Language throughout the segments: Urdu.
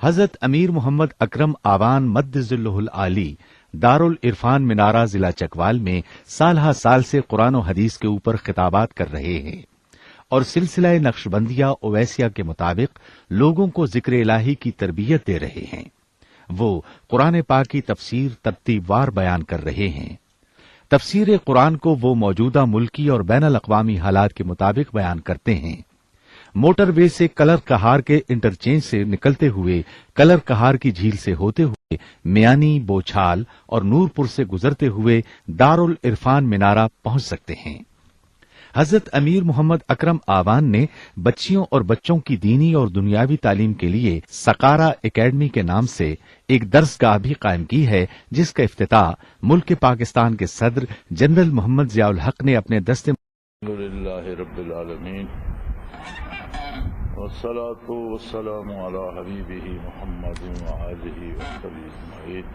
حضرت امیر محمد اکرم آوان مدظلہ العالی دارل عرفان منارہ ضلع چکوال میں سالہ سال سے قرآن و حدیث کے اوپر خطابات کر رہے ہیں اور سلسلہ نقشبندیہ اویسیہ کے مطابق لوگوں کو ذکر الہی کی تربیت دے رہے ہیں۔ وہ قرآن پاک کی تفسیر ترتیب وار بیان کر رہے ہیں۔ تفسیر قرآن کو وہ موجودہ ملکی اور بین الاقوامی حالات کے مطابق بیان کرتے ہیں۔ موٹر وے سے کلر کہار کے انٹرچینج سے نکلتے ہوئے کلر کہار کی جھیل سے ہوتے ہوئے میانی، بوچھال اور نورپور سے گزرتے ہوئے دارالعرفان منارہ پہنچ سکتے ہیں۔ حضرت امیر محمد اکرم آوان نے بچیوں اور بچوں کی دینی اور دنیاوی تعلیم کے لیے سقارا اکیڈمی کے نام سے ایک درس گاہ بھی قائم کی ہے، جس کا افتتاح ملک پاکستان کے صدر جنرل محمد ضیاء الحق نے اپنے دستے الحمدللہ رب العالمین والصلاة والسلام علی حبیبہ محمد وآلہ وصحبہ اجمعین۔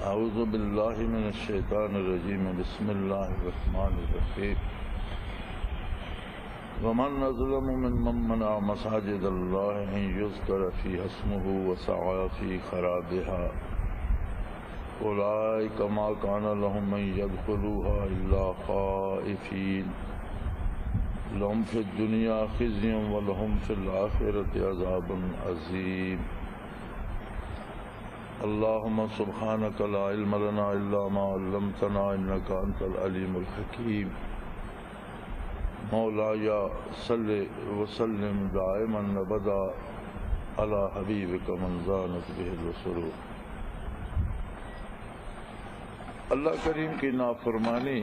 اعوذ باللہ من الشیطان الرجیم، بسم اللہ الرحمن الرحیم۔ ومن اظلم ممن منع مساجد اللہ ان یذکر فیہا اسمہ وسعی فی خرابہا اولئک ما کان لہم ان یدخلوہا الا خائفین لہم فی الدنیا خزی ولہم فی الآخرۃ عذاب عظیم۔ اللہم سبحانک لا علم لنا الا ما علمتنا انک انت العلیم الحکیم۔ مولایا صلی وسلم دائما ابدا علی حبیبک من زانت بہ السرور۔ اللہ کریم کی نافرمانی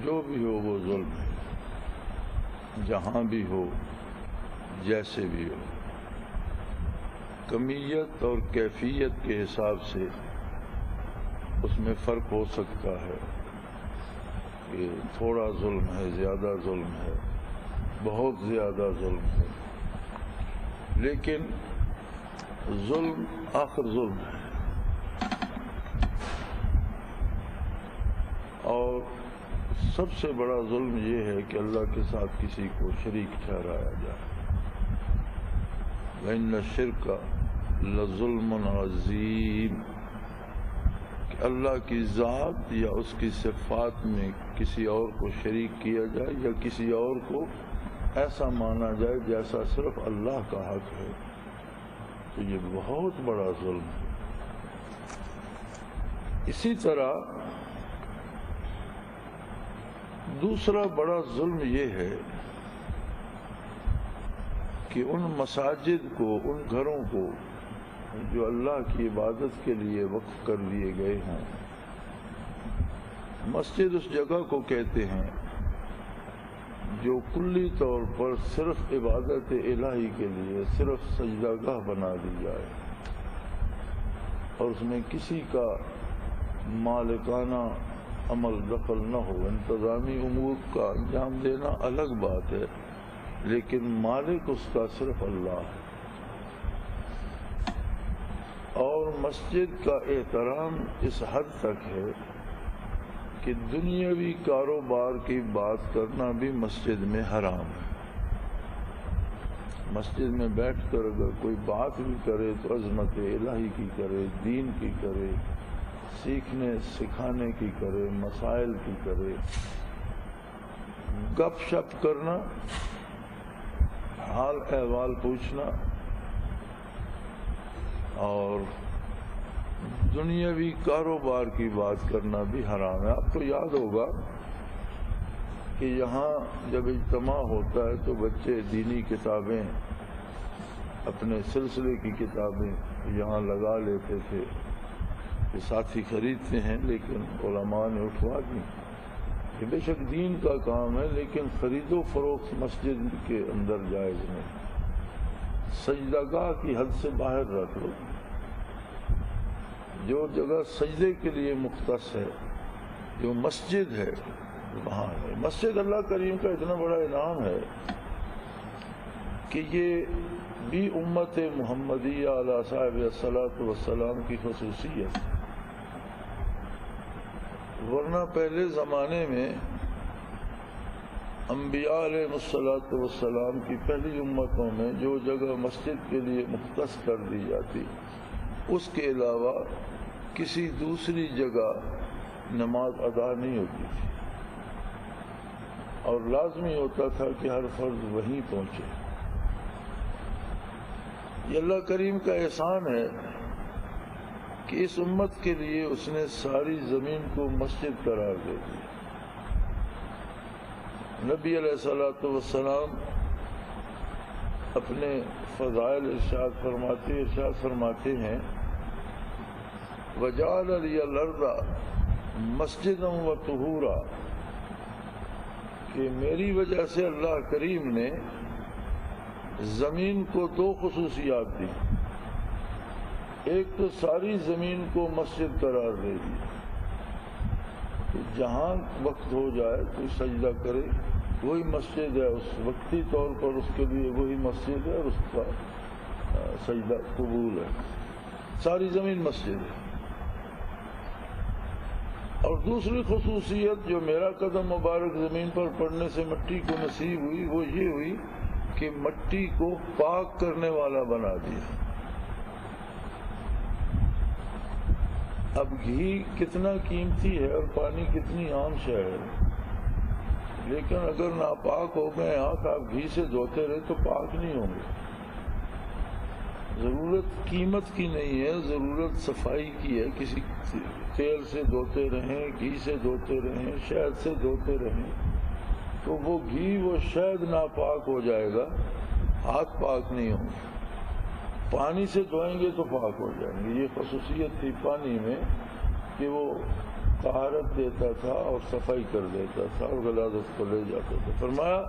جو بھی ہو وہ ظلم ہے، جہاں بھی ہو، جیسے بھی ہو۔ کمیت اور کیفیت کے حساب سے اس میں فرق ہو سکتا ہے کہ تھوڑا ظلم ہے، زیادہ ظلم ہے، بہت زیادہ ظلم ہے، لیکن ظلم آخر ظلم ہے۔ اور سب سے بڑا ظلم یہ ہے کہ اللہ کے ساتھ کسی کو شریک ٹھہرایا جائے۔ وَإِنَّ الشِّرْكَ لَظُلْمٌ عَظِيمٌ، کہ اللہ کی ذات یا اس کی صفات میں کسی اور کو شریک کیا جائے یا کسی اور کو ایسا مانا جائے جیسا صرف اللہ کا حق ہے، تو یہ بہت بڑا ظلم ہے۔ اسی طرح دوسرا بڑا ظلم یہ ہے کہ ان مساجد کو، ان گھروں کو جو اللہ کی عبادت کے لیے وقف کر لیے گئے ہیں، مسجد اس جگہ کو کہتے ہیں جو کلی طور پر صرف عبادت الہی کے لیے صرف سجدہ گاہ بنا دی جائے اور اس میں کسی کا مالکانہ عمل دخل نہ ہو۔ انتظامی امور کا انجام دینا الگ بات ہے، لیکن مالک اس کا صرف اللہ ہے۔ اور مسجد کا احترام اس حد تک ہے کہ دنیاوی کاروبار کی بات کرنا بھی مسجد میں حرام ہے۔ مسجد میں بیٹھ کر اگر کوئی بات بھی کرے تو عظمت الہی کی کرے، دین کی کرے، سیکھنے سکھانے کی کرے، مسائل کی کرے۔ گپ شپ کرنا، حال احوال پوچھنا اور دنیاوی کاروبار کی بات کرنا بھی حرام ہے۔ آپ کو یاد ہوگا کہ یہاں جب اجتماع ہوتا ہے تو بچے دینی کتابیں، اپنے سلسلے کی کتابیں یہاں لگا لیتے تھے کہ ساتھی خریدتے ہیں، لیکن علماء نے اٹھوا دی کہ بے شک دین کا کام ہے، لیکن خرید و فروخت مسجد کے اندر جائز نہیں۔ سجدہ گاہ کی حد سے باہر رکھ لو۔ جو جگہ سجدے کے لیے مختص ہے، جو مسجد ہے، وہاں ہے۔ مسجد اللہ کریم کا اتنا بڑا انعام ہے کہ یہ بھی امت محمدیہ علیہ صاحب الصلاۃ والسلام کی خصوصیت ہے۔ ورنہ پہلے زمانے میں انبیاء علیہ الصلوۃ والسلام کی پہلی امتوں میں جو جگہ مسجد کے لیے مختص کر دی جاتی اس کے علاوہ کسی دوسری جگہ نماز ادا نہیں ہوتی تھی اور لازمی ہوتا تھا کہ ہر فرد وہیں پہنچے۔ یہ اللہ کریم کا احسان ہے کہ اس امت کے لیے اس نے ساری زمین کو مسجد قرار دے دی۔ نبی علیہ الصلوۃ والسلام اپنے فضائل ارشاد فرماتے ہیں وَجَعَلَ لِيَ الْأَرْضَ مَسْجِدًا وَطُهُورًا، کہ میری وجہ سے اللہ کریم نے زمین کو دو خصوصیات دی۔ ایک تو ساری زمین کو مسجد قرار دے دی کہ جہاں وقت ہو جائے کوئی سجدہ کرے وہی مسجد ہے، اس وقتی طور پر اس کے لیے وہی مسجد ہے اور اس کا سجدہ قبول ہے، ساری زمین مسجد ہے۔ اور دوسری خصوصیت جو میرا قدم مبارک زمین پر پڑنے سے مٹی کو نصیب ہوئی وہ یہ ہوئی کہ مٹی کو پاک کرنے والا بنا دیا۔ اب گھی کتنا قیمتی ہے اور پانی کتنی عام شے ہے، لیکن اگر ناپاک ہو گئے ہاتھ آپ گھی سے دھوتے رہے تو پاک نہیں ہوں گے۔ ضرورت قیمت کی نہیں ہے، ضرورت صفائی کی ہے۔ کسی تیل سے دھوتے رہیں، گھی سے دھوتے رہیں، شہد سے دھوتے رہیں تو وہ گھی وہ شہد ناپاک ہو جائے گا، ہاتھ پاک نہیں ہوں گے۔ پانی سے دھوئیں گے تو پاک ہو جائیں گے۔ یہ خصوصیت تھی پانی میں کہ وہ طہارت دیتا تھا اور صفائی کر دیتا تھا اور غلاظت کو لے جاتا تھا۔ فرمایا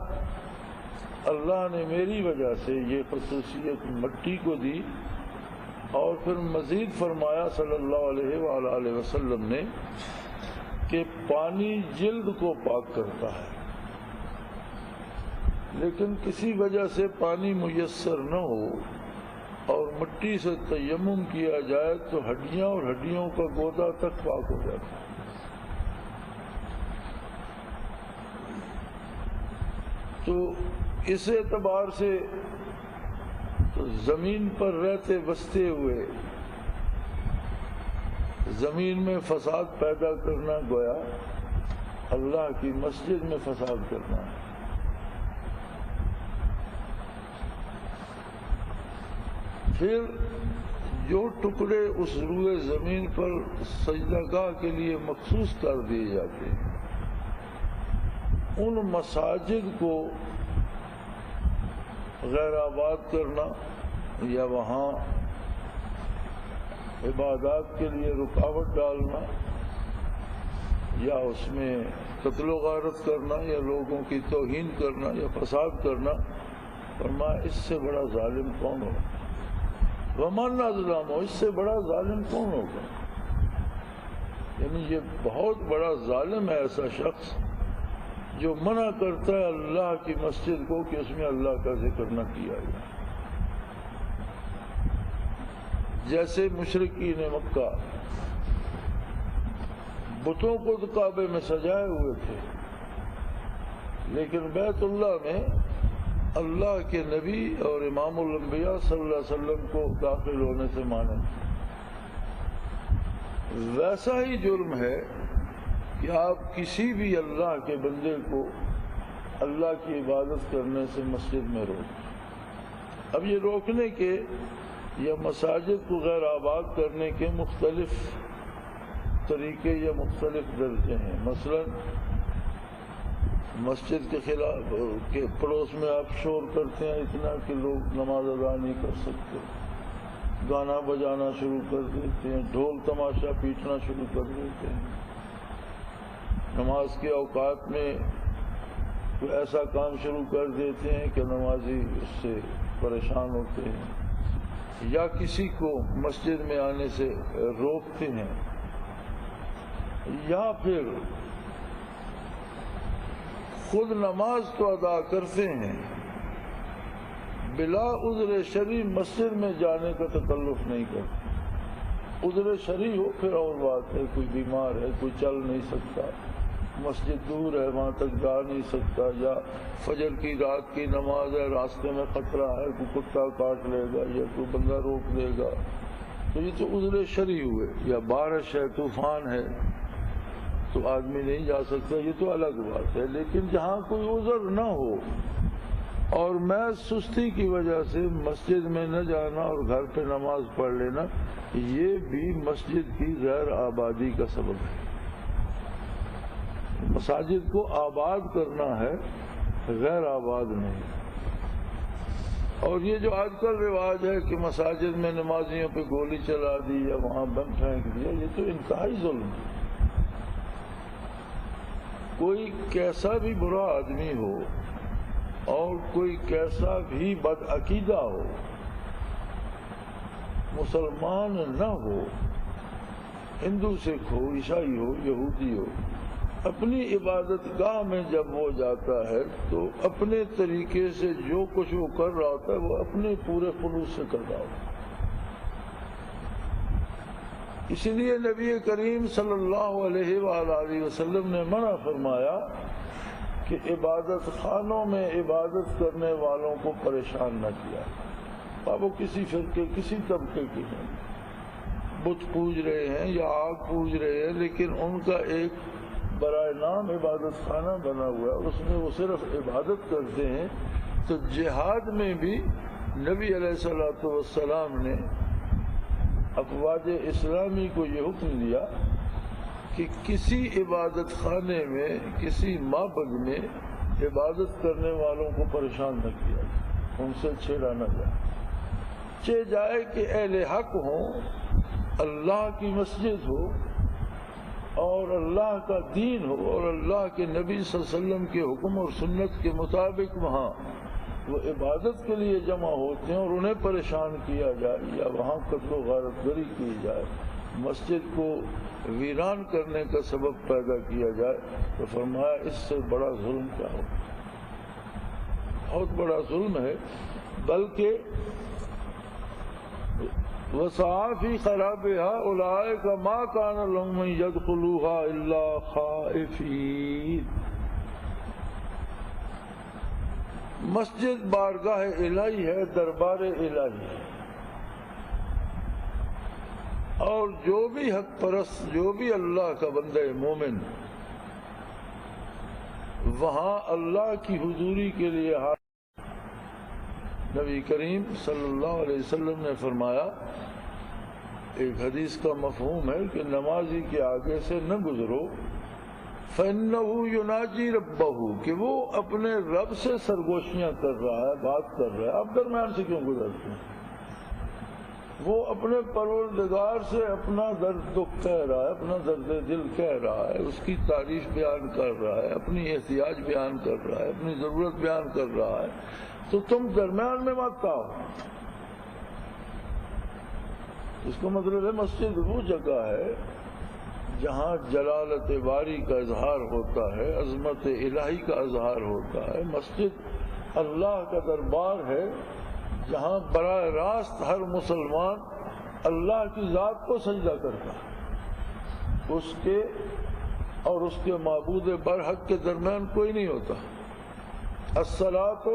اللہ نے میری وجہ سے یہ خصوصیت مٹی کو دی، اور پھر مزید فرمایا صلی اللہ علیہ وآلہ وسلم نے کہ پانی جلد کو پاک کرتا ہے، لیکن کسی وجہ سے پانی میسر نہ ہو اور مٹی سے تیمم کیا جائے تو ہڈیاں اور ہڈیوں کا گودا تک پاک ہو جاتا ہے۔ تو اس اعتبار سے زمین پر رہتے بستے ہوئے زمین میں فساد پیدا کرنا گویا اللہ کی مسجد میں فساد کرنا ہے۔ پھر جو ٹکڑے اس روئے زمین پر سجدہ گاہ کے لیے مخصوص کر دیے جاتے ہیں ان مساجد کو غیر آباد کرنا یا وہاں عبادات کے لیے رکاوٹ ڈالنا یا اس میں قتل و غارت کرنا یا لوگوں کی توہین کرنا یا فساد کرنا، فرمایا اس سے بڑا ظالم کون ہوگا؟ ومن اظلم، اس سے بڑا ظالم کون ہوگا؟ یعنی یہ بہت بڑا ظالم ہے ایسا شخص جو منع کرتا ہے اللہ کی مسجد کو کہ اس میں اللہ کا ذکر نہ کیا جائے۔ جیسے مشرکین مکہ بتوں کو تو کعبے میں سجائے ہوئے تھے، لیکن بیت اللہ میں اللہ کے نبی اور امام الانبیاء صلی اللہ علیہ وسلم کو داخل ہونے سے مانے۔ ویسا ہی جرم ہے کہ آپ کسی بھی اللہ کے بندے کو اللہ کی عبادت کرنے سے مسجد میں روک۔ اب یہ روکنے کے یا مساجد کو غیر آباد کرنے کے مختلف طریقے یا مختلف درجے ہیں۔ مثلا مسجد کے خلاف کے پڑوس میں آپ شور کرتے ہیں اتنا کہ لوگ نماز ادا نہیں کر سکتے، گانا بجانا شروع کر دیتے ہیں، ڈھول تماشا پیٹنا شروع کر دیتے ہیں، نماز کے اوقات میں کوئی ایسا کام شروع کر دیتے ہیں کہ نمازی اس سے پریشان ہوتے ہیں، یا کسی کو مسجد میں آنے سے روکتے ہیں، یا پھر خود نماز تو ادا کرتے ہیں بلا عذر شرعی مسجد میں جانے کا تکلف نہیں کرتے۔ عذر شرعی ہو پھر اور بات ہے، کوئی بیمار ہے، کوئی چل نہیں سکتا، مسجد دور ہے وہاں تک جا نہیں سکتا، یا فجر کی رات کی نماز ہے راستے میں خطرہ ہے، کوئی کتا کاٹ لے گا یا کوئی بندہ روک دے گا، تو یہ تو عذر شرعی ہوئے، یا بارش ہے طوفان ہے تو آدمی نہیں جا سکتا، یہ تو الگ بات ہے۔ لیکن جہاں کوئی عذر نہ ہو اور میں سستی کی وجہ سے مسجد میں نہ جانا اور گھر پہ نماز پڑھ لینا، یہ بھی مسجد کی غیر آبادی کا سبب ہے۔ مساجد کو آباد کرنا ہے، غیر آباد نہیں۔ اور یہ جو آج کل رواج ہے کہ مساجد میں نمازیوں پہ گولی چلا دی یا وہاں بم پھینک دیا، یہ تو انتہائی ظلم ہے۔ کوئی کیسا بھی برا آدمی ہو اور کوئی کیسا بھی بدعقیدہ ہو، مسلمان نہ ہو، ہندو سکھ ہو، عیسائی ہو، یہودی ہو، اپنی عبادت گاہ میں جب وہ جاتا ہے تو اپنے طریقے سے جو کچھ وہ کر رہا ہوتا ہے وہ اپنے پورے خلوص سے کر رہا ہوتا ہے۔ اس لیے نبی کریم صلی اللہ علیہ وآلہ وسلم نے منع فرمایا کہ عبادت خانوں میں عبادت کرنے والوں کو پریشان نہ کیا۔ اب وہ کسی فرقے کسی طبقے کے ہیں، بت پوج رہے ہیں یا آگ پوج رہے ہیں، لیکن ان کا ایک برائے نام عبادت خانہ بنا ہوا ہے، اس میں وہ صرف عبادت کرتے ہیں۔ تو جہاد میں بھی نبی علیہ الصلوۃ والسلام نے افواج اسلامی کو یہ حکم دیا کہ کسی عبادت خانے میں، کسی معبد میں عبادت کرنے والوں کو پریشان نہ کیا جائے، ان سے چھیڑا نہ جائے۔ چہ جائے کہ اہل حق ہوں، اللہ کی مسجد ہو اور اللہ کا دین ہو اور اللہ کے نبی صلی اللہ علیہ وسلم کے حکم اور سنت کے مطابق وہاں وہ عبادت کے لیے جمع ہوتے ہیں اور انہیں پریشان کیا جائے یا وہاں قتل و غارت گری کی جائے، مسجد کو ویران کرنے کا سبب پیدا کیا جائے، تو فرمایا اس سے بڑا ظلم کیا ہو، بہت بڑا ظلم ہے۔ بلکہ وَسَعَىٰ فِي خَرَابِهَا أُولَٰئِكَ مَا كَانَ لَهُمْ أَن يَدْخُلُوهَا إِلَّا خَائِفِينَ۔ مسجد بارگاہ الہی ہے، دربار الہی ہے، اور جو بھی حق پرست، جو بھی اللہ کا بندہ مومن وہاں اللہ کی حضوری کے لیے نبی کریم صلی اللہ علیہ وسلم نے فرمایا، ایک حدیث کا مفہوم ہے کہ نمازی کے آگے سے نہ گزرو، فَإِنَّهُ يُنَاجِي رَبَّهُ، کہ وہ اپنے رب سے سرگوشیاں کر رہا ہے، بات کر رہا ہے۔ آپ درمیان سے کیوں گزرتے ہیں؟ وہ اپنے پروردگار سے اپنا درد دکھ کہہ رہا ہے، اپنا درد دل کہہ رہا ہے، اس کی تعریف بیان کر رہا ہے، اپنی احتیاج بیان کر رہا ہے، اپنی ضرورت بیان کر رہا ہے، تو تم درمیان میں مت آؤ۔ اس کا مطلب ہے مسجد وہ جگہ ہے جہاں جلالت باری کا اظہار ہوتا ہے، عظمت الہی کا اظہار ہوتا ہے۔ مسجد اللہ کا دربار ہے جہاں براہ راست ہر مسلمان اللہ کی ذات کو سجدہ کرتا ہے، اس کے اور اس کے معبود برحق کے درمیان کوئی نہیں ہوتا۔ الصلاۃ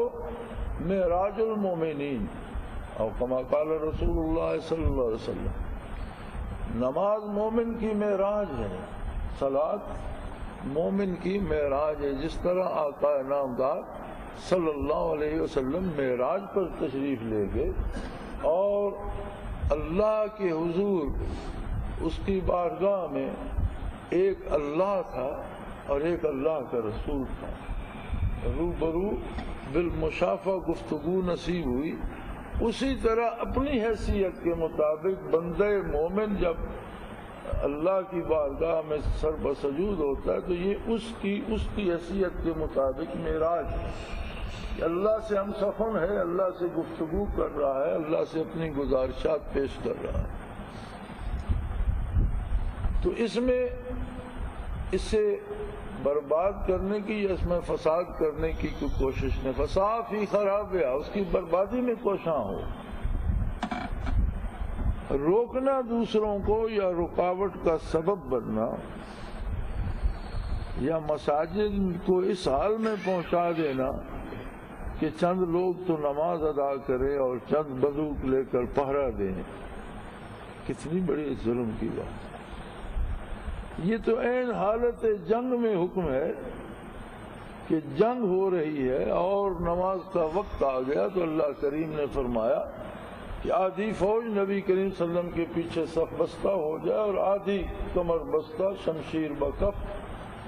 معراج المومنین، اور کما قال رسول اللہ صلی اللہ علیہ وسلم، نماز مومن کی معراج ہے، صلاۃ مومن کی معراج ہے۔ جس طرح آقا نامدار صلی اللہ علیہ وسلم معراج پر تشریف لے گئے اور اللہ کے حضور اس کی بارگاہ میں ایک اللہ تھا اور ایک اللہ کا رسول تھا، روبرو بالمشافہ گفتگو نصیب ہوئی، اسی طرح اپنی حیثیت کے مطابق بندہ مومن جب اللہ کی بارگاہ میں سر بسجود ہوتا ہے تو یہ اس کی حیثیت کے مطابق معراج ہے، اللہ سے ہم سخن ہے، اللہ سے گفتگو کر رہا ہے، اللہ سے اپنی گزارشات پیش کر رہا ہے۔ تو اس میں اسے برباد کرنے کی یا اس میں فساد کرنے کی کوئی کوشش نہیں، فساد فی خرابہ، اس کی بربادی میں کوشاں ہو، روکنا دوسروں کو یا رکاوٹ کا سبب بننا یا مساجد کو اس حال میں پہنچا دینا کہ چند لوگ تو نماز ادا کریں اور چند بندوق لے کر پہرا دیں، کتنی بڑی ظلم کی بات۔ یہ تو عین حالت جنگ میں حکم ہے کہ جنگ ہو رہی ہے اور نماز کا وقت آ گیا تو اللہ کریم نے فرمایا کہ آدھی فوج نبی کریم صلی اللہ علیہ وسلم کے پیچھے صف بستہ ہو جائے اور آدھی کمر بستہ شمشیر بکف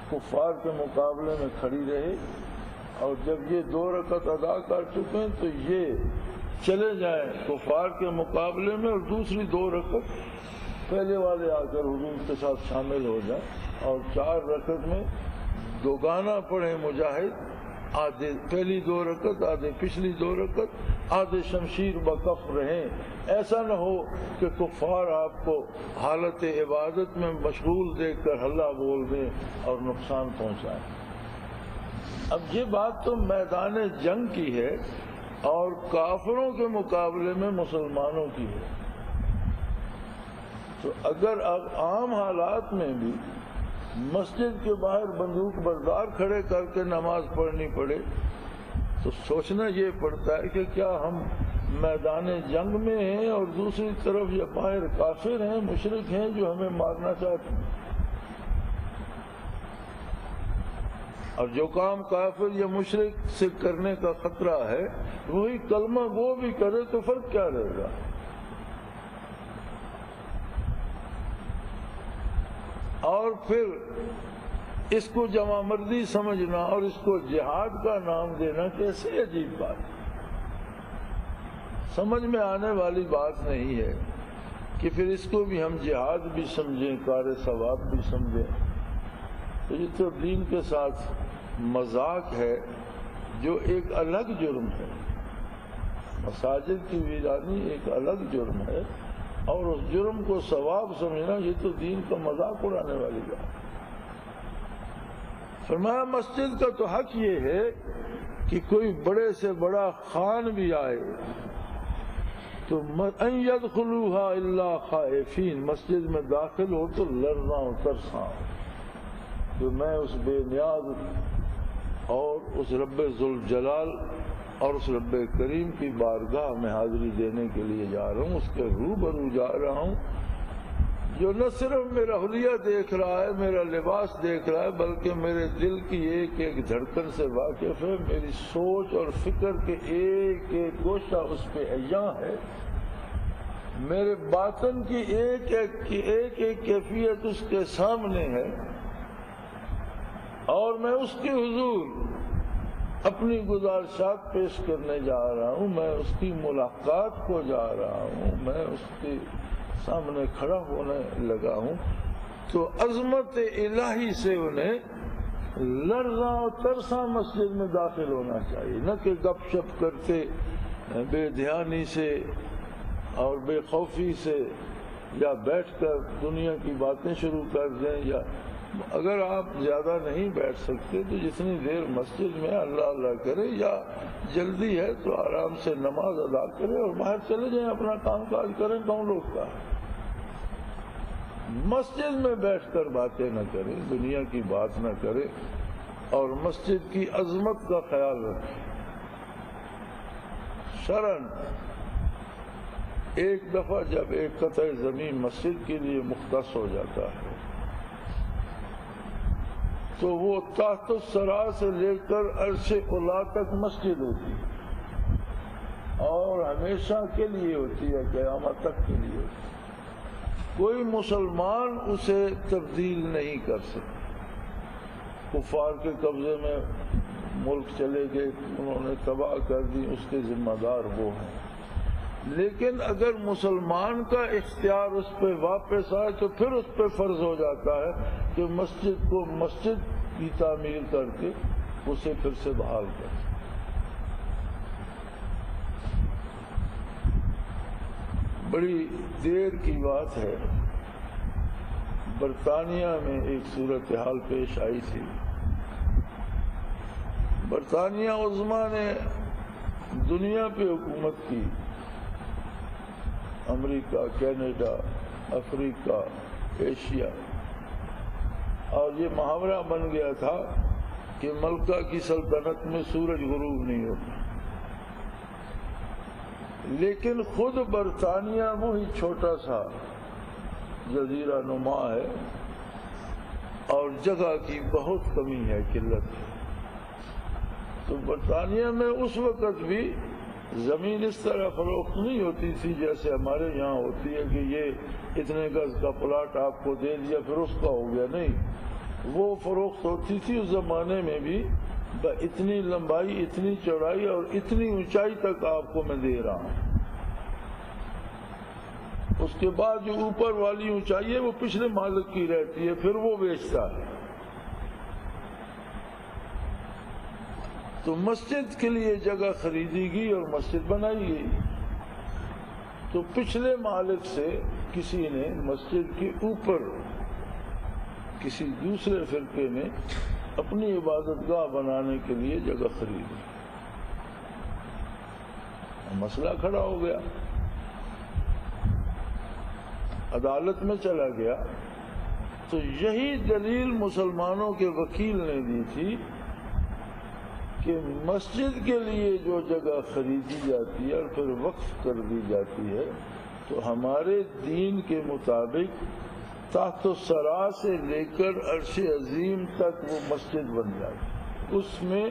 کفار کے مقابلے میں کھڑی رہے، اور جب یہ 2 رکعت ادا کر چکے ہیں تو یہ چلے جائیں کفار کے مقابلے میں، اور دوسری 2 رکعت پہلے والے آ کر حضور کے ساتھ شامل ہو جائیں، اور 4 رکعت میں دوگانا پڑھیں مجاہد، آدھے پہلی 2 رکعت آدھے پچھلی 2 رکعت، آدھے شمشیر بکف رہیں۔ ایسا نہ ہو کہ کفار آپ کو حالت عبادت میں مشغول دیکھ کر ہلہ بول دیں اور نقصان پہنچائیں۔ اب یہ بات تو میدان جنگ کی ہے اور کافروں کے مقابلے میں مسلمانوں کی ہے، تو اگر اب عام حالات میں بھی مسجد کے باہر بندوق بردار کھڑے کر کے نماز پڑھنی پڑے تو سوچنا یہ پڑتا ہے کہ کیا ہم میدان جنگ میں ہیں اور دوسری طرف یہ باہر کافر ہیں، مشرک ہیں جو ہمیں مارنا چاہتے ہیں، اور جو کام کافر یا مشرک سے کرنے کا خطرہ ہے وہی کلمہ وہ بھی کرے تو فرق کیا رہے گا؟ اور پھر اس کو جمع مردی سمجھنا اور اس کو جہاد کا نام دینا کیسے عجیب بات، سمجھ میں آنے والی بات نہیں ہے کہ پھر اس کو بھی ہم جہاد بھی سمجھیں، کار ثواب بھی سمجھیں۔ تو یہ تو دین کے ساتھ مذاق ہے جو ایک الگ جرم ہے، مساجد کی ویرانی ایک الگ جرم ہے، اور اس جرم کو ثواب سمجھنا یہ تو دین کا مذاق اڑانے والی بات۔ فرمایا مسجد کا تو حق یہ ہے کہ کوئی بڑے سے بڑا خان بھی آئے تو ان يدخلوها الا خائفین، مسجد میں داخل ہو تو لرزاں و ترساں کہ میں اس بے نیاز اور اس رب ذوالجلال اور اس رب کریم کی بارگاہ میں حاضری دینے کے لیے جا رہا ہوں، اس کے روبرو جا رہا ہوں جو نہ صرف میرا حلیہ دیکھ رہا ہے، میرا لباس دیکھ رہا ہے، بلکہ میرے دل کی ایک ایک دھڑکن سے واقف ہے، میری سوچ اور فکر کے ایک ایک گوشہ اس پہ عیاں ہے، میرے باطن کی ایک ایک کیفیت اس کے سامنے ہے، اور میں اس کے حضور اپنی گزارشات پیش کرنے جا رہا ہوں، میں اس کی ملاقات کو جا رہا ہوں، میں اس کے سامنے کھڑا ہونے لگا ہوں، تو عظمت الہی سے انہیں لرزاں و ترساں مسجد میں داخل ہونا چاہیے، نہ کہ گپ شپ کرتے بے دھیانی سے اور بے خوفی سے یا بیٹھ کر دنیا کی باتیں شروع کر دیں، یا اگر آپ زیادہ نہیں بیٹھ سکتے تو جتنی دیر مسجد میں اللہ اللہ کرے، یا جلدی ہے تو آرام سے نماز ادا کرے اور باہر چلے جائیں، اپنا کام کاج کریں، کون روکتا ہے؟ مسجد میں بیٹھ کر باتیں نہ کریں، دنیا کی بات نہ کریں، اور مسجد کی عظمت کا خیال رکھیں۔ شرعاً ایک دفعہ جب ایک قطع زمین مسجد کے لیے مختص ہو جاتا ہے تو وہ تحت الثری سے لے کر عرش اولا تک مسجد ہوتی ہے اور ہمیشہ کے لیے ہوتی ہے، قیامت تک کے لیے ہوتی ہے، کوئی مسلمان اسے تبدیل نہیں کر سکتا۔ کفار کے قبضے میں ملک چلے گئے، انہوں نے تباہ کر دی، اس کے ذمہ دار وہ ہیں، لیکن اگر مسلمان کا اختیار اس پہ واپس آئے تو پھر اس پہ فرض ہو جاتا ہے کہ مسجد کو مسجد کی تعمیر کر کے اسے پھر سے بحال کر۔ بڑی دیر کی بات ہے، برطانیہ میں ایک صورتحال پیش آئی تھی۔ برطانیہ عظمیٰ نے دنیا پہ حکومت کی، امریکہ، کینیڈا، افریقہ، ایشیا، اور یہ محاورہ بن گیا تھا کہ ملکہ کی سلطنت میں سورج غروب نہیں ہوتا، لیکن خود برطانیہ وہی چھوٹا سا جزیرہ نما ہے اور جگہ کی بہت کمی ہے، قلت ہے۔ تو برطانیہ میں اس وقت بھی زمین اس طرح فروخت نہیں ہوتی تھی جیسے ہمارے یہاں ہوتی ہے کہ یہ اتنے گز کا پلاٹ آپ کو دے دیا پھر اس کا ہو گیا، نہیں، وہ فروخت ہوتی تھی اس زمانے میں بھی اتنی لمبائی، اتنی چوڑائی اور اتنی اونچائی تک آپ کو میں دے رہا ہوں، اس کے بعد جو اوپر والی اونچائی ہے وہ پچھلے مالک کی رہتی ہے، پھر وہ بیچتا ہے۔ تو مسجد کے لیے جگہ خریدی گئی اور مسجد بنائی گئی، تو پچھلے مالک سے کسی نے مسجد کے اوپر کسی دوسرے فرقے نے اپنی عبادت گاہ بنانے کے لیے جگہ خریدی، مسئلہ کھڑا ہو گیا، عدالت میں چلا گیا، تو یہی دلیل مسلمانوں کے وکیل نے دی تھی کہ مسجد کے لیے جو جگہ خریدی جاتی ہے اور پھر وقف کر دی جاتی ہے تو ہمارے دین کے مطابق تحت الثری سے لے کر عرش عظیم تک وہ مسجد بن جاتی، اس میں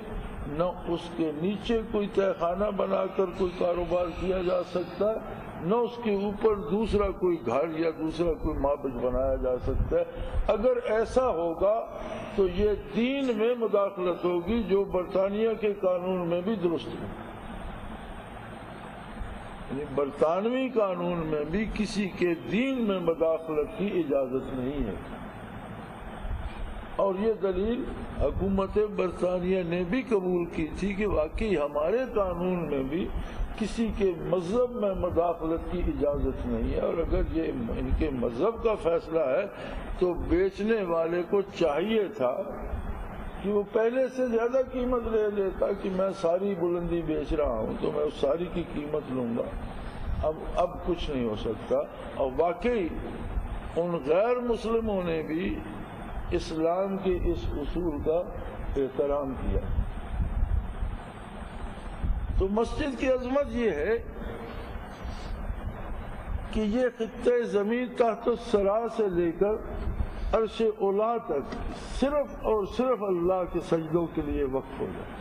نہ اس کے نیچے کوئی تہہ خانہ بنا کر کوئی کاروبار کیا جا سکتا ہے، نہ اس کے اوپر دوسرا کوئی گھر یا دوسرا کوئی معبد بنایا جا سکتا ہے۔ اگر ایسا ہوگا تو یہ دین میں مداخلت ہوگی جو برطانیہ کے قانون میں بھی درست ہے، یعنی برطانوی قانون میں بھی کسی کے دین میں مداخلت کی اجازت نہیں ہے، اور یہ دلیل حکومت برطانیہ نے بھی قبول کی تھی کہ واقعی ہمارے قانون میں بھی کسی کے مذہب میں مداخلت کی اجازت نہیں ہے، اور اگر یہ ان کے مذہب کا فیصلہ ہے تو بیچنے والے کو چاہیے تھا کہ وہ پہلے سے زیادہ قیمت لے لیتا کہ میں ساری بلندی بیچ رہا ہوں تو میں اس ساری کی قیمت لوں گا، اب کچھ نہیں ہو سکتا۔ اور واقعی ان غیر مسلموں نے بھی اسلام کے اس اصول کا احترام کیا۔ تو مسجد کی عظمت یہ ہے کہ یہ خطہ زمین تحت الثری سے لے کر عرش اولا تک صرف اور صرف اللہ کے سجدوں کے لیے وقف ہو جائے۔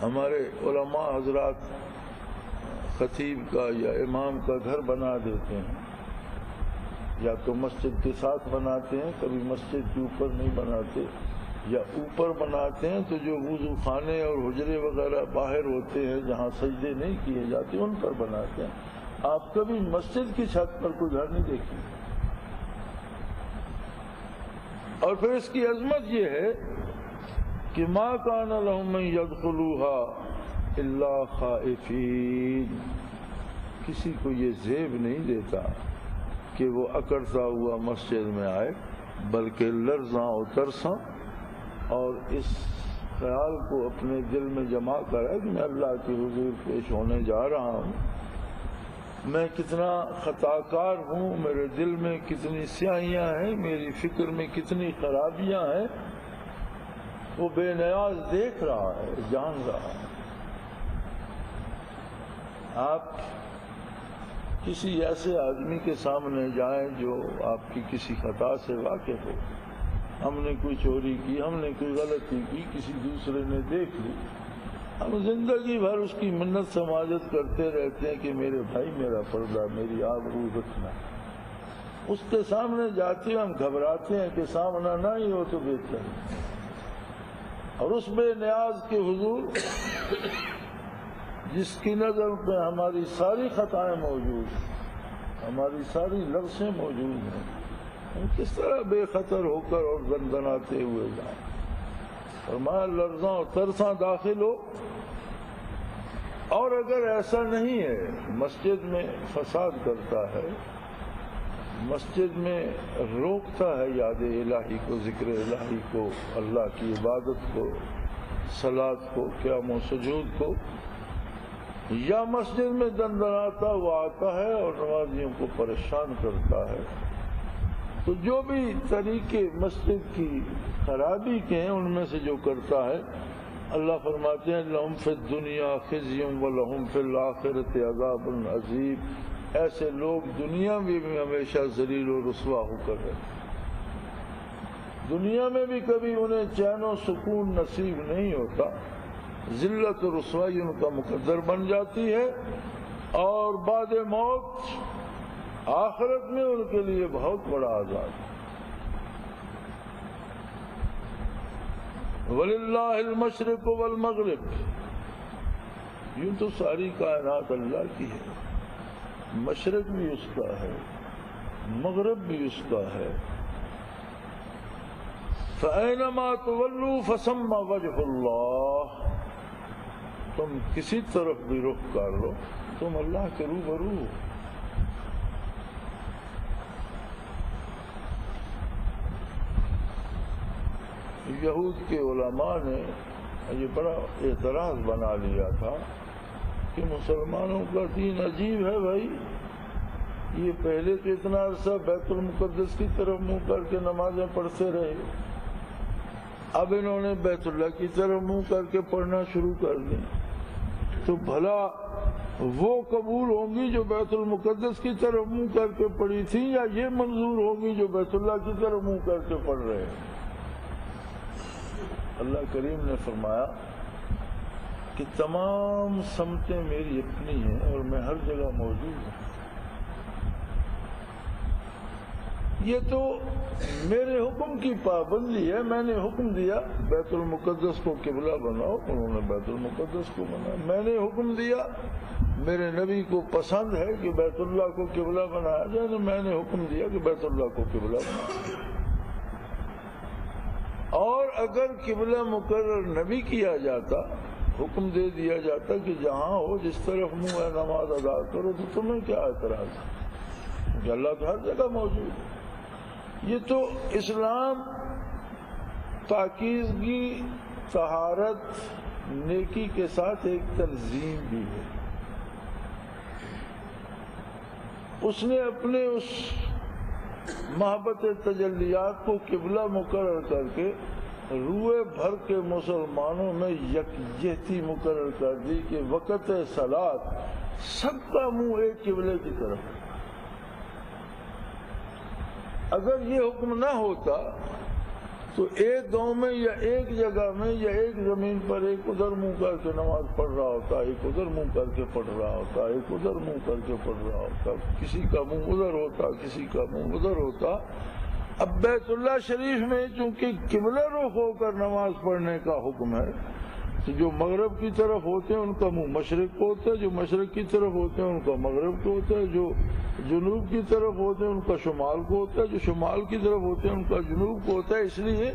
ہمارے علماء حضرات خطیب کا یا امام کا گھر بنا دیتے ہیں، یا تو مسجد کے ساتھ بناتے ہیں، کبھی مسجد کے اوپر نہیں بناتے، یا اوپر بناتے ہیں تو جو وضو خانے اور حجرے وغیرہ باہر ہوتے ہیں جہاں سجدے نہیں کیے جاتے ان پر بناتے ہیں۔ آپ کبھی مسجد کی چھت پر کوئی گھر نہیں دیکھیں۔ اور پھر اس کی عظمت یہ ہے کہ ما کان لهم ان يدخلوها الا خائفین، کسی کو یہ زیب نہیں دیتا کہ وہ اکڑتا ہوا مسجد میں آئے، بلکہ لرزاں و ترساں، اور اس خیال کو اپنے دل میں جمع کرے کہ میں اللہ کے حضور پیش ہونے جا رہا ہوں، میں کتنا خطا کار ہوں، میرے دل میں کتنی سیاہیاں ہیں، میری فکر میں کتنی خرابیاں ہیں، وہ بے نیاز دیکھ رہا ہے، جان رہا ہے۔ آپ کسی ایسے آدمی کے سامنے جائیں جو آپ کی کسی خطا سے واقف ہو، ہم نے کوئی چوری کی، ہم نے کوئی غلطی کی، کسی دوسرے نے دیکھ لی، ہم زندگی بھر اس کی منت سماجت کرتے رہتے ہیں کہ میرے بھائی میرا پردہ، میری آبرو رکھنا۔ اس کے سامنے جاتے ہیں ہم گھبراتے ہیں کہ سامنا نہ ہی ہو تو بہتر ہے، اور اس بے نیاز کے حضور جس کی نظر میں ہماری ساری خطائیں موجود ہیں، ہماری ساری لفظیں موجود ہیں، ہم کس طرح بے خطر ہو کر اور دندناتے ہوئے جائیں؟ فرمایا لرزاں اور ترساں داخل ہو۔ اور اگر ایسا نہیں ہے، مسجد میں فساد کرتا ہے، مسجد میں روکتا ہے یاد الہی کو، ذکر الہی کو، اللہ کی عبادت کو، صلاۃ کو، قیام و سجود کو، یا مسجد میں دندناتا ہوا آتا ہے اور نمازیوں کو پریشان کرتا ہے، تو جو بھی طریقے مسجد کی خرابی کے ہیں ان میں سے جو کرتا ہے، اللہ فرماتے ہیں لہم فی الدنیا خزی ولہم فی الآخرۃ عذاب عظیم، ایسے لوگ دنیا میں بھی ہمیشہ ذلیل و رسوا ہو کر رہے، دنیا میں بھی کبھی انہیں چین و سکون نصیب نہیں ہوتا، ذلت و رسوائی ان کا مقدر بن جاتی ہے، اور بعد موت آخرت میں ان کے لیے بہت بڑا عذاب ہے۔ وَلِلَّهِ الْمَشْرِقُ وَالْمَغْرِبُ، یوں تو ساری کائنات اللہ کی ہے، مشرق بھی اس کا ہے، مغرب بھی اس کا ہے، فَأَيْنَمَا تُوَلُّوا فَثَمَّ وَجْهُ اللَّهِ، تم کسی طرف بھی رخ کر لو تم اللہ کے روبرو ہو۔ یہود کے علماء نے یہ بڑا اعتراض بنا لیا تھا کہ مسلمانوں کا دین عجیب ہے بھائی، یہ پہلے تو اتنا عرصہ بیت المقدس کی طرف منہ کر کے نمازیں پڑھتے رہے، اب انہوں نے بیت اللہ کی طرف منہ کر کے پڑھنا شروع کر دیں، تو بھلا وہ قبول ہوں گی جو بیت المقدس کی طرف منہ کر کے پڑھی تھی، یا یہ منظور ہوں گی جو بیت اللہ کی طرف منہ کر کے پڑھ رہے ہیں؟ اللہ کریم نے فرمایا کہ تمام سمتیں میری اپنی ہیں اور میں ہر جگہ موجود ہوں، یہ تو میرے حکم کی پابندی ہے، میں نے حکم دیا بیت المقدس کو قبلہ بناؤ، انہوں نے بیت المقدس کو بنایا، میں نے حکم دیا میرے نبی کو پسند ہے کہ بیت اللہ کو قبلہ بنایا جائے، تو میں نے حکم دیا کہ بیت اللہ کو قبلہ بنایا، اور اگر قبلہ مقرر نہ بھی کیا جاتا، حکم دے دیا جاتا کہ جہاں ہو جس طرف منہ ہے نماز ادا کرو، تو تمہیں کیا اعتراض ہے؟ کہ اللہ تو ہر جگہ موجود ہے۔ یہ تو اسلام پاکیزگی، طہارت، نیکی کے ساتھ ایک تنظیم بھی ہے، اس نے اپنے اس محبت تجلیات کو قبلہ مقرر کر کے روئے بھر کے مسلمانوں میں یکجہتی مقرر کر دی کہ وقت صلاۃ سب کا منہ ایک قبلے کی طرف۔ اگر یہ حکم نہ ہوتا تو ایک گاؤں میں یا ایک جگہ میں یا ایک زمین پر ایک ادھر منہ کر کے نماز پڑھ رہا ہوتا، ایک ادھر منہ کر کے پڑھ رہا ہوتا، ایک ادھر منہ کر کے پڑھ رہا ہوتا، کسی کا منہ ادھر ہوتا، کسی کا منہ ادھر ہوتا۔ اب بیت اللہ شریف میں چونکہ قبلہ رخ ہو کر نماز پڑھنے کا حکم ہے، تو جو مغرب کی طرف ہوتے ہیں ان کا منہ مشرق کو ہوتا ہے، جو مشرق کی طرف ہوتے ہیں ان کا مغرب کو ہوتا ہے، جو جنوب کی طرف ہوتے ہیں ان کا شمال کو ہوتا ہے، جو شمال کی طرف ہوتے ہیں ان کا جنوب کو ہوتا ہے، اس لیے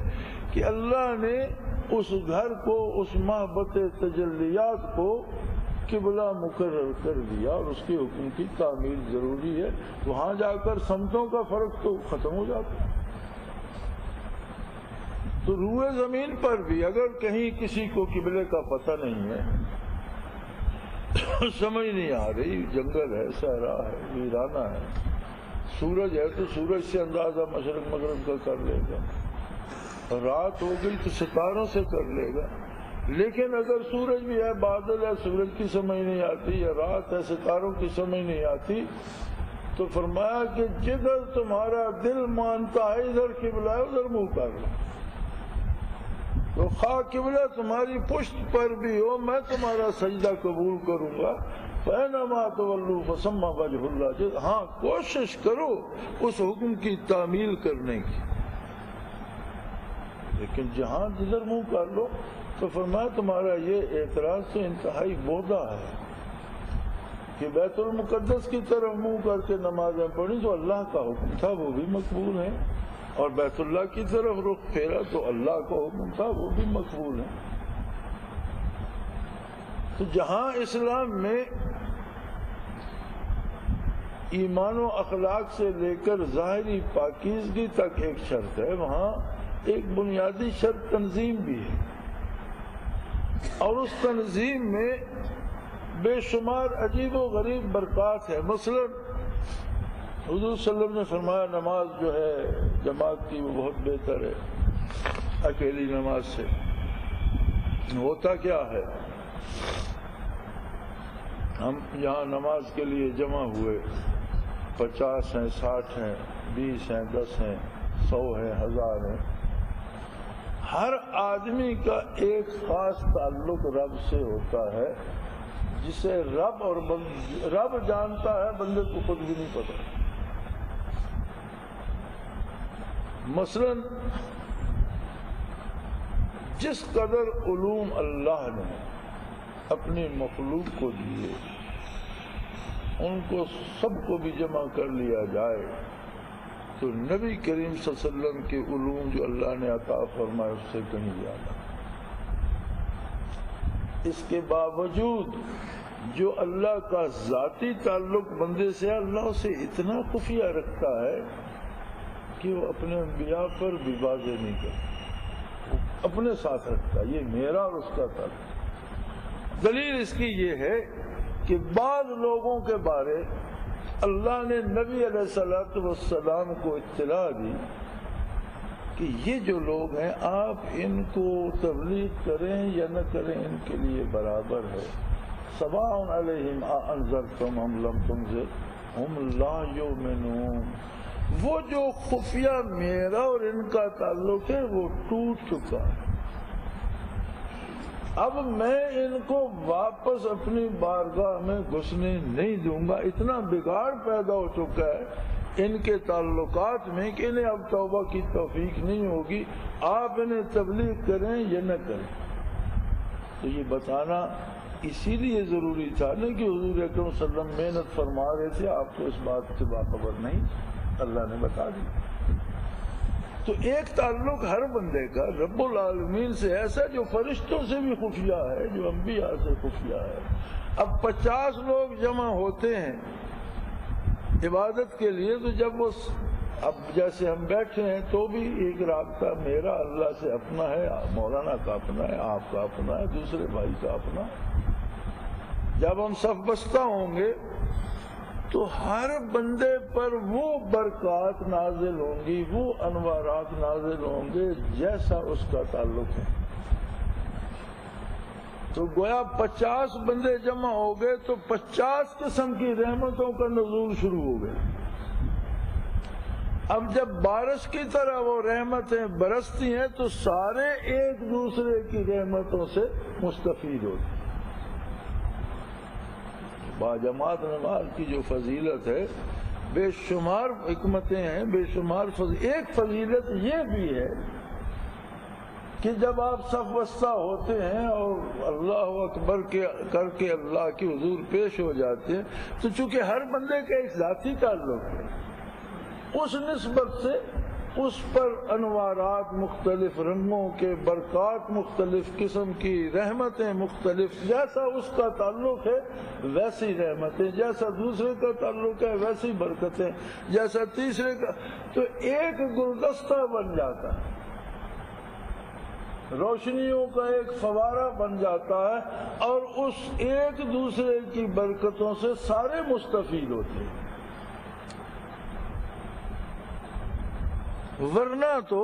کہ اللہ نے اس گھر کو، اس محبت تجلیات کو قبلہ مقرر کر دیا، اور اس کے حکم کی تعمیل ضروری ہے، وہاں جا کر سمتوں کا فرق تو ختم ہو جاتا ہے۔ تو روئے زمین پر بھی اگر کہیں کسی کو قبلے کا پتہ نہیں ہے، سمجھ نہیں آ رہی، جنگل ہے، صحرا ہے، ویرانہ ہے، سورج ہے تو سورج سے اندازہ مشرق مغرب کا کر لے گا، رات ہو گئی تو ستاروں سے کر لے گا، لیکن اگر سورج بھی ہے، بادل ہے، سورج کی سمجھ نہیں آتی، یا رات ہے، ستاروں کی سمجھ نہیں آتی، تو فرمایا کہ جدھر تمہارا دل مانتا ہے ادھر قبلہ ہے، ادھر منہ کر لو، تو خواہ قبلہ تمہاری پشت پر بھی ہو میں تمہارا سجدہ قبول کروں گا۔ فَإِنَّمَا تُوَلُّوا فَثَمَّ وَجْهُ اللَّهِ، ہاں کوشش کرو اس حکم کی تعمیل کرنے کی، لیکن جہاں جدھر منہ کر لو۔ تو فرمایا تمہارا یہ اعتراض تو انتہائی بودا ہے کہ بیت المقدس کی طرف منہ کر کے نمازیں پڑھی، جو اللہ کا حکم تھا وہ بھی مقبول ہے، اور بیت اللہ کی طرف رخ پھیرا تو اللہ کا حکم تھا وہ بھی مقبول ہے۔ تو جہاں اسلام میں ایمان و اخلاق سے لے کر ظاہری پاکیزگی تک ایک شرط ہے، وہاں ایک بنیادی شرط تنظیم بھی ہے، اور اس تنظیم میں بے شمار عجیب و غریب برکات ہیں. مثلا حضور صلی اللہ علیہ وسلم نے فرمایا نماز جو ہے جماعت کی وہ بہت بہتر ہے اکیلی نماز سے. ہوتا کیا ہے، ہم یہاں نماز کے لیے جمع ہوئے، 50 ہیں، 60 ہیں، 20 ہیں، 10 ہیں، 100 ہیں، 1000 ہیں. ہر آدمی کا ایک خاص تعلق رب سے ہوتا ہے جسے رب جانتا ہے، بندے کو خود بھی نہیں پتا. مثلا جس قدر علوم اللہ نے اپنی مخلوق کو دیے، ان کو سب کو بھی جمع کر لیا جائے تو نبی کریم صلی اللہ علیہ وسلم کے علوم جو اللہ نے عطا فرمائے اس سے کہیں زیادہ. اس کے باوجود جو اللہ کا ذاتی تعلق بندے سے اللہ اسے اتنا خفیہ رکھتا ہے کہ وہ اپنے انبیاء پر بھی واضح نہیں کرتا، اپنے ساتھ رکھتا. یہ میرا اور اس کا تعلق. دلیل اس کی یہ ہے کہ بعض لوگوں کے بارے اللہ نے نبی علیہ الصلوۃ والسلام کو اطلاع دی کہ یہ جو لوگ ہیں آپ ان کو تبلیغ کریں یا نہ کریں ان کے لیے برابر ہے. سواء علیہم انذرتم ام لم تنذرہم لا یؤمنون. وہ جو خفیہ میرا اور ان کا تعلق ہے وہ ٹوٹ چکا ہے. اب میں ان کو واپس اپنی بارگاہ میں گھسنے نہیں دوں گا. اتنا بگاڑ پیدا ہو چکا ہے ان کے تعلقات میں کہ انہیں اب توبہ کی توفیق نہیں ہوگی. آپ انہیں تبلیغ کریں یا نہ کریں. تو یہ بتانا اسی لیے ضروری تھا نا کہ حضور اکرم صلی اللہ علیہ وسلم محنت فرما رہے تھے، آپ کو اس بات سے باخبر نہیں، اللہ نے بتا دی. تو ایک تعلق ہر بندے کا رب العالمین سے ایسا جو فرشتوں سے بھی خفیہ ہے، جو انبیاء سے خفیہ ہے. اب 50 لوگ جمع ہوتے ہیں عبادت کے لیے، تو جب وہ اب جیسے ہم بیٹھے ہیں تو بھی ایک رابطہ میرا اللہ سے اپنا ہے، مولانا کا اپنا ہے، آپ کا اپنا ہے، دوسرے بھائی کا اپنا. جب ہم صف بستہ ہوں گے تو ہر بندے پر وہ برکات نازل ہوں گی، وہ انوارات نازل ہوں گے جیسا اس کا تعلق ہے. تو گویا 50 بندے جمع ہو گئے تو 50 قسم کی رحمتوں کا نزول شروع ہو گئے. اب جب بارش کی طرح وہ رحمتیں برستی ہیں تو سارے ایک دوسرے کی رحمتوں سے مستفید ہوتے ہیں. باجماعت نماز کی جو فضیلت ہے، بے شمار حکمتیں ہیں، بے شمار ایک فضیلت یہ بھی ہے کہ جب آپ صف بستہ ہوتے ہیں اور اللہ اکبر کر کے اللہ کے حضور پیش ہو جاتے ہیں تو چونکہ ہر بندے کا ایک ذاتی تعلق ہے، اس نسبت سے اس پر انوارات مختلف رنگوں کے، برکات مختلف قسم کی، رحمتیں مختلف، جیسا اس کا تعلق ہے ویسی رحمتیں، جیسا دوسرے کا تعلق ہے ویسی برکتیں، جیسا تیسرے کا. تو ایک گلدستہ بن جاتا ہے، روشنیوں کا ایک فوارہ بن جاتا ہے اور اس ایک دوسرے کی برکتوں سے سارے مستفید ہوتے ہیں. ورنہ تو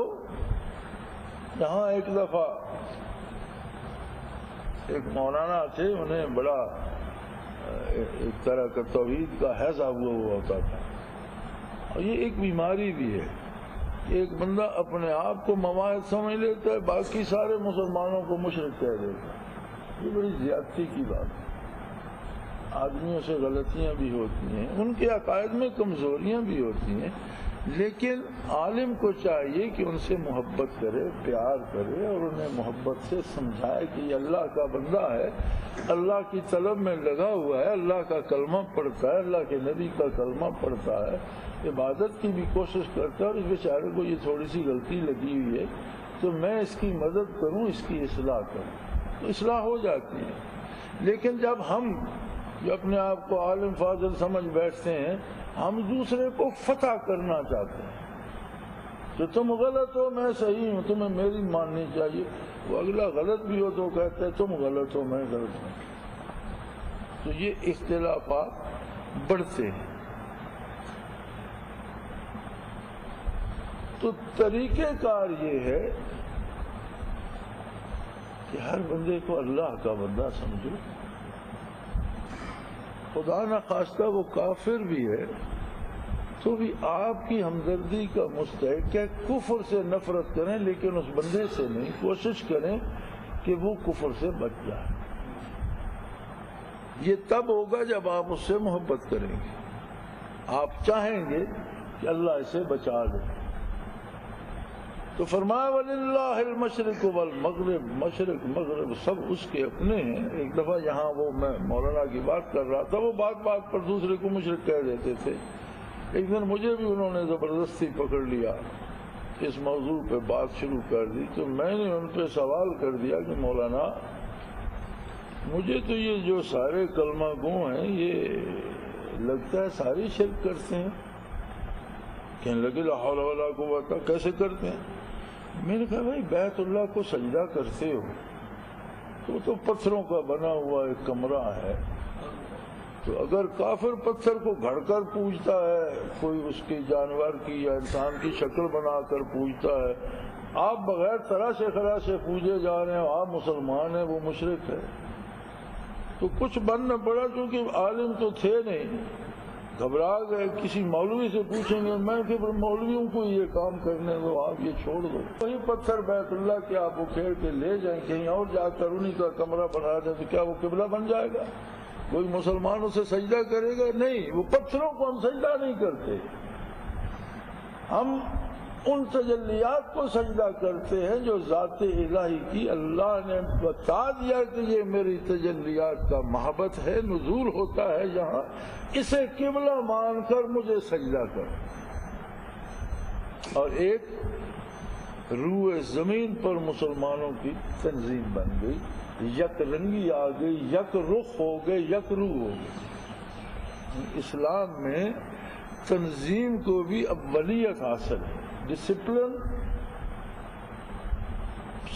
یہاں ایک دفعہ ایک مولانا تھے، انہیں بڑا ایک طرح کا توحید کا حیضہ ہوا ہوتا تھا. اور یہ ایک بیماری بھی ہے، ایک بندہ اپنے آپ کو مواحد سمجھ لیتا ہے، باقی سارے مسلمانوں کو مشرک کہہ دیتا ہے. یہ بڑی زیادتی کی بات ہے. آدمیوں سے غلطیاں بھی ہوتی ہیں، ان کے عقائد میں کمزوریاں بھی ہوتی ہیں، لیکن عالم کو چاہیے کہ ان سے محبت کرے، پیار کرے اور انہیں محبت سے سمجھائے کہ یہ اللہ کا بندہ ہے، اللہ کی طلب میں لگا ہوا ہے، اللہ کا کلمہ پڑھتا ہے، اللہ کے نبی کا کلمہ پڑھتا ہے، عبادت کی بھی کوشش کرتا ہے، اور اس بیچارے کو یہ تھوڑی سی غلطی لگی ہوئی ہے تو میں اس کی مدد کروں، اس کی اصلاح کروں، تو اصلاح ہو جاتی ہے. لیکن جب ہم جو اپنے آپ کو عالم فاضل سمجھ بیٹھتے ہیں، ہم دوسرے کو فتح کرنا چاہتے ہیں کہ تم غلط ہو میں صحیح ہوں، تمہیں میری ماننی چاہیے. وہ اگلا غلط بھی ہو تو کہتے ہیں تم غلط ہو میں غلط ہوں. تو یہ اختلافات بڑھتے ہیں. تو طریقہ کار یہ ہے کہ ہر بندے کو اللہ کا بندہ سمجھو. خدا نخواستہ وہ کافر بھی ہے تو بھی آپ کی ہمدردی کا مستحق ہے. کفر سے نفرت کریں لیکن اس بندے سے نہیں. کوشش کریں کہ وہ کفر سے بچ جائے. یہ تب ہوگا جب آپ اس سے محبت کریں گے. آپ چاہیں گے کہ اللہ اسے بچا دے. تو فرمایا وَلِلَّهِ الْمَشْرِقُ وَالْمَغْرِبُ. مشرق مغرب سب اس کے اپنے ہیں. ایک دفعہ یہاں وہ میں مولانا کی بات کر رہا تھا, وہ بات پر دوسرے کو مشرق کہہ دیتے تھے. ایک دن مجھے بھی انہوں نے زبردستی پکڑ لیا, اس موضوع پہ بات شروع کر دی. تو میں نے ان پہ سوال کر دیا کہ مولانا مجھے تو یہ جو سارے کلمہ گو ہیں یہ لگتا ہے ساری شرک کرتے ہیں. کہنے لگے لا حول ولا قوت, کیسے کرتے ہیں؟ میں نے کہا بھائی بیت اللہ کو سجدہ کرتے ہو تو پتھروں کا بنا ہوا ایک کمرہ ہے. تو اگر کافر پتھر کو گھڑ کر پوجتا ہے, کوئی اس کی جانور کی یا انسان کی شکل بنا کر پوجتا ہے, آپ بغیر طرح سے خرا سے پوجے جا رہے ہیں, آپ مسلمان ہیں, وہ مشرک ہے. تو کچھ بننا پڑا کیونکہ عالم تو تھے نہیں, گھبرا گئے. کسی مولوی سے پوچھیں گے, میں کہ مولویوں کو یہ کام کرنے دو, آپ یہ چھوڑ دو. وہی پتھر بیت اللہ کے آپ اکھیڑ کے لے جائیں, کہیں اور جا کر انہی کا کمرہ بنا دیں, تو کیا وہ قبلہ بن جائے گا؟ کوئی مسلمان اسے سجدہ کرے گا؟ نہیں. وہ پتھروں کو ہم سجدہ نہیں کرتے, ہم ان تجلیات کو سجدہ کرتے ہیں جو ذات الہی کی اللہ نے بتا دیا کہ یہ میری تجلیات کا محبت ہے, نزول ہوتا ہے یہاں, اسے قبلہ مان کر مجھے سجدہ کر. اور ایک روئے زمین پر مسلمانوں کی تنظیم بن گئی, یک رنگی آ گئی, یک رخ ہو گئے, یک روح ہو گئے. اسلام میں تنظیم کو بھی اولیت حاصل ہے, ڈسپلن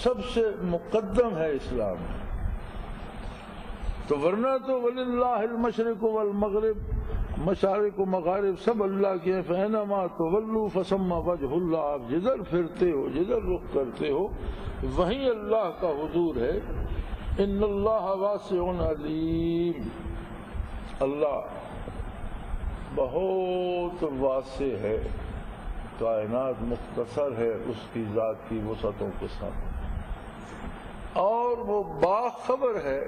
سب سے مقدم ہے اسلام میں. تو ورنہ تو وَلِلَّهِ الْمَشْرِقُ وَالْمَغْرِبُ, مشارق و مغارب سب اللہ کے ہیں. فَإِنَّمَا تُوَلُّوا فَثَمَّ وَجْهُ اللَّهِ. آپ جدھر پھرتے ہو, جدھر رخ کرتے ہو, وہیں اللہ کا حضور ہے. ان اللہ واسع علیم. اللہ بہت واسع ہے, کائنات مختصر ہے اس کی ذات کی وسعتوں کے ساتھ, اور وہ باخبر ہے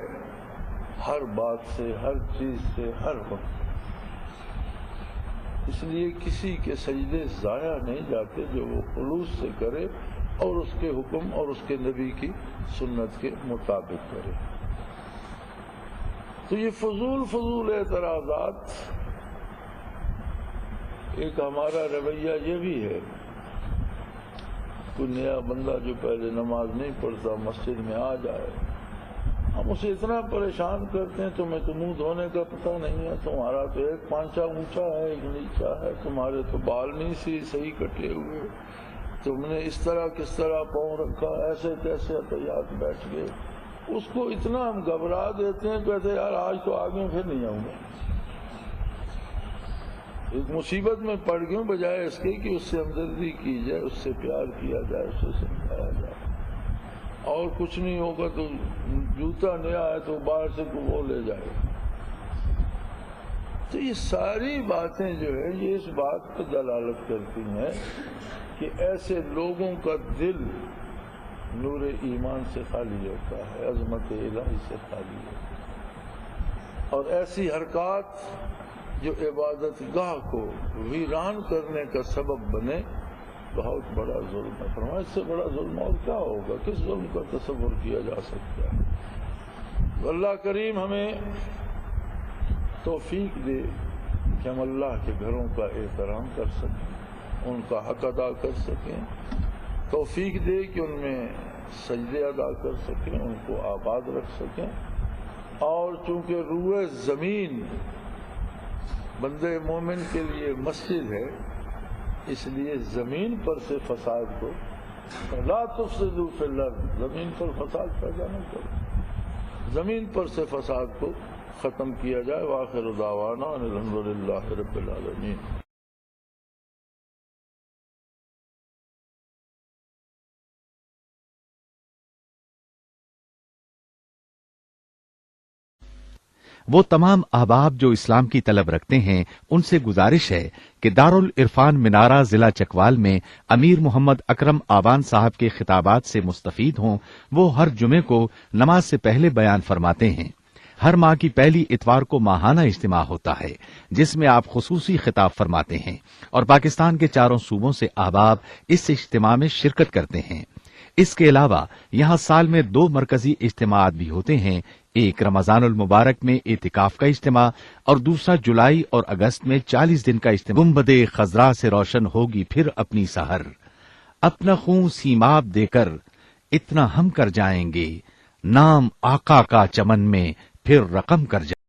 ہر بات سے, ہر چیز سے, ہر وقت. اس لیے کسی کے سجدے ضائع نہیں جاتے جو وہ خلوص سے کرے اور اس کے حکم اور اس کے نبی کی سنت کے مطابق کرے. تو یہ فضول اعتراضات, ایک ہمارا رویہ یہ بھی ہے, کوئی نیا بندہ جو پہلے نماز نہیں پڑھتا مسجد میں آ جائے, ہم اسے اتنا پریشان کرتے ہیں, تمہیں تو منہ دھونے کا پتہ نہیں ہے, تمہارا تو ایک پانچا اونچا ہے ایک نیچا ہے, تمہارے تو بال نہیں سی صحیح کٹے ہوئے, تم نے اس طرح کس طرح پاؤں رکھا, ایسے کیسے احتیاط بیٹھ گئے. اس کو اتنا ہم گھبرا دیتے ہیں, کہتے یار آج تو آگے پھر نہیں آؤں گا. ایک مصیبت میں پڑ گئے, بجائے اس کے کہ اس سے ہمدردی کی جائے, اس سے پیار کیا جائے, اسے سمجھایا جائے. اور کچھ نہیں ہوگا تو جوتا نیا ہے تو باہر سے وہ لے جائے. تو یہ ساری باتیں جو ہے یہ اس بات پر دلالت کرتی ہیں کہ ایسے لوگوں کا دل نور ایمان سے خالی ہوتا ہے, عظمت الہی سے خالی ہوتا ہے. اور ایسی حرکات جو عبادت گاہ کو ویران کرنے کا سبب بنے, بہت بڑا ظلم ہے. فرمایا اس سے بڑا ظلم اور کیا ہوگا, کس ظلم کا تصور کیا جا سکتا ہے. اللہ کریم ہمیں توفیق دے کہ ہم اللہ کے گھروں کا احترام کر سکیں, ان کا حق ادا کر سکیں. توفیق دے کہ ان میں سجدے ادا کر سکیں, ان کو آباد رکھ سکیں. اور چونکہ روئے زمین بندے مومن کے لیے مسجد ہے, اس لیے زمین پر سے فساد کو لا تفسدوا فی الارض, زمین پر فساد پیدا نہ کرو, زمین پر سے فساد کو ختم کیا جائے. وآخر دعوانا ان الحمدللہ رب العالمین. وہ تمام احباب جو اسلام کی طلب رکھتے ہیں ان سے گزارش ہے کہ دارالعرفان منارہ ضلع چکوال میں امیر محمد اکرم آوان صاحب کے خطابات سے مستفید ہوں. وہ ہر جمعے کو نماز سے پہلے بیان فرماتے ہیں. ہر ماہ کی پہلی اتوار کو ماہانہ اجتماع ہوتا ہے جس میں آپ خصوصی خطاب فرماتے ہیں اور پاکستان کے چاروں صوبوں سے احباب اس اجتماع میں شرکت کرتے ہیں. اس کے علاوہ یہاں سال میں 2 مرکزی اجتماعات بھی ہوتے ہیں. ایک رمضان المبارک میں اعتکاف کا اجتماع اور دوسرا جولائی اور اگست میں 40 دن کا اجتماع. گنبد خضرا سے روشن ہوگی پھر اپنی سحر، اپنا خون سیماب دے کر اتنا ہم کر جائیں گے، نام آقا کا چمن میں پھر رقم کر جائیں گے.